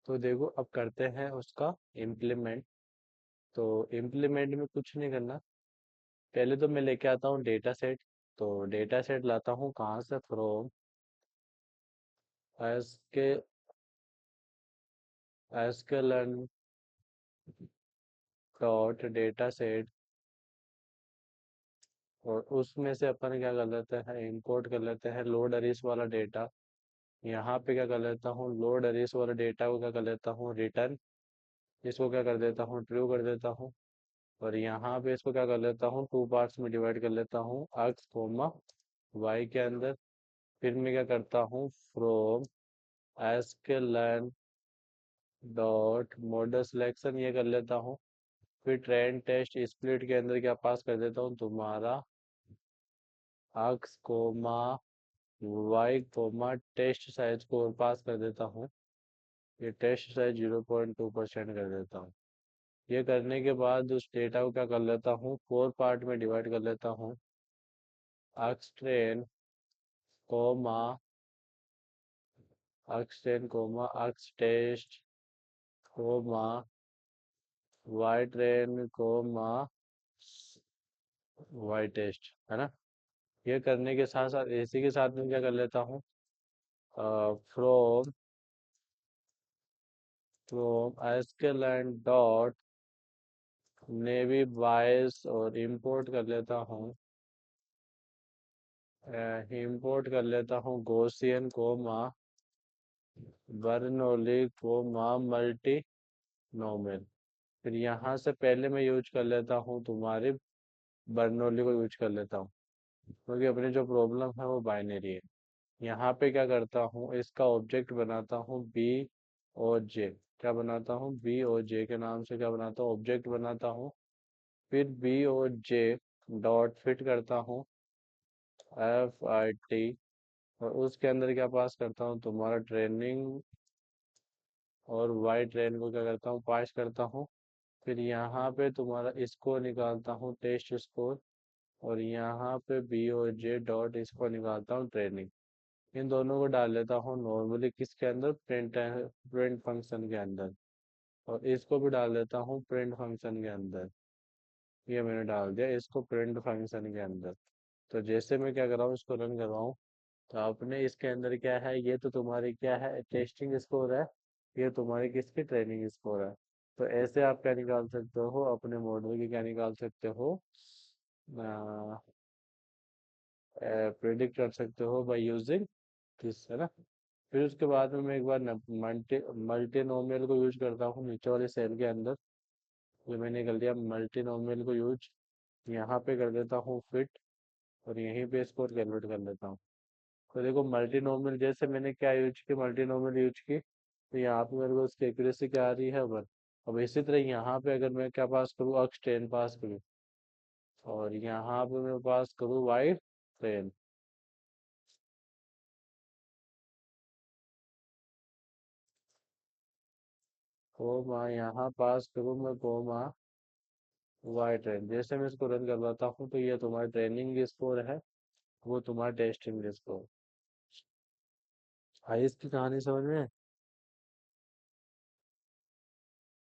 तो देखो अब करते हैं उसका इम्प्लीमेंट। तो इम्प्लीमेंट में कुछ नहीं करना। पहले तो मैं लेके आता हूँ डेटा सेट। तो डेटा सेट लाता हूँ कहाँ से, from SK sklearn dot data set. और उसमें से अपन क्या कर लेते हैं, इंपोर्ट कर लेते हैं लोड अरेज वाला डेटा। यहाँ पे क्या कर लेता हूँ, लोड अरेज वाला डेटा को क्या कर लेता हूँ, रिटर्न। इसको क्या कर देता हूँ, ट्रू कर देता हूँ। और यहाँ पे इसको क्या कर लेता हूँ, टू पार्ट्स में डिवाइड कर लेता हूँ, एक्स कोमा वाई के अंदर। फिर मैं क्या करता हूँ, from sklearn dot model selection ये कर लेता हूँ। फिर ट्रेन टेस्ट स्प्लिट के अंदर क्या पास कर देता हूँ, तुम्हारा X comma Y comma test size को और पास कर देता हूँ। ये टेस्ट साइज 0.2% कर देता हूँ। ये करने के बाद उस डेटा को क्या कर लेता हूँ, फोर पार्ट में डिवाइड कर लेता हूँ। X train comma X train comma X test comma Y train comma Y test, है ना। ये करने के साथ साथ इसी के साथ में क्या कर लेता हूँ, from from sklearn dot naive Bayes और इंपोर्ट कर लेता हूँ। इंपोर्ट कर लेता हूँ Gaussian comma Bernoulli comma multinomial. फिर यहाँ से पहले मैं यूज कर लेता हूँ तुम्हारी बर्नौली को यूज कर लेता हूँ, क्योंकि अपनी जो प्रॉब्लम है वो बाइनरी है। यहाँ पे क्या करता हूँ, इसका ऑब्जेक्ट बनाता हूँ बी और जे। क्या बनाता हूँ, बी और जे के नाम से क्या बनाता हूँ, ऑब्जेक्ट बनाता हूँ। फिर बी और जे डॉट फिट करता हूँ, एफ आई टी। और उसके अंदर क्या पास करता हूँ, तुम्हारा ट्रेनिंग और वाई ट्रेन को क्या करता हूँ, पास करता हूँ। फिर यहाँ पे तुम्हारा स्कोर निकालता हूँ, टेस्ट स्कोर। और यहाँ पे बी और जे डॉट इसको निकालता हूँ, ट्रेनिंग। इन दोनों को डाल लेता हूँ नॉर्मली किसके अंदर, प्रिंट प्रिंट फंक्शन के अंदर। और इसको भी डाल देता हूँ प्रिंट फंक्शन के अंदर। ये मैंने डाल दिया इसको प्रिंट फंक्शन के अंदर। तो जैसे मैं क्या कर रहा हूँ, इसको रन कर रहा हूँ। तो आपने इसके अंदर क्या है, ये तो तुम्हारी क्या है, टेस्टिंग स्कोर है। ये तुम्हारी किसकी, ट्रेनिंग स्कोर है। तो ऐसे आप क्या निकाल सकते हो, अपने मॉडल की क्या निकाल सकते हो, प्रिडिक्ट कर सकते हो बाय यूजिंग दिस, है ना। फिर उसके बाद में मैं एक बार मल्टीनोमियल को यूज करता हूँ नीचे वाले सेल के अंदर। ये मैंने कर लिया मल्टीनोमियल को यूज। यहाँ पे कर देता हूँ फिट। और यहीं पे इसको कैलकुलेट कर लेता हूँ। तो देखो मल्टीनोमियल जैसे मैंने क्या यूज की, मल्टीनोमियल यूज की। तो यहाँ पे मेरे को उसकी एक्यूरेसी क्या आ रही है, वन। अब इसी तरह यहाँ पे अगर मैं क्या पास करूँ, अक्स टेन पास करूँ। और यहाँ पे मैं पास करूँ वाई टेन। कोमा यहाँ पास करूँ मैं, कोमा वाई ट्रेन। जैसे मैं इसको रन करवाता हूँ तो ये तुम्हारा ट्रेनिंग स्कोर है, वो तुम्हारा टेस्टिंग स्कोर। आई इसकी कहानी समझ में?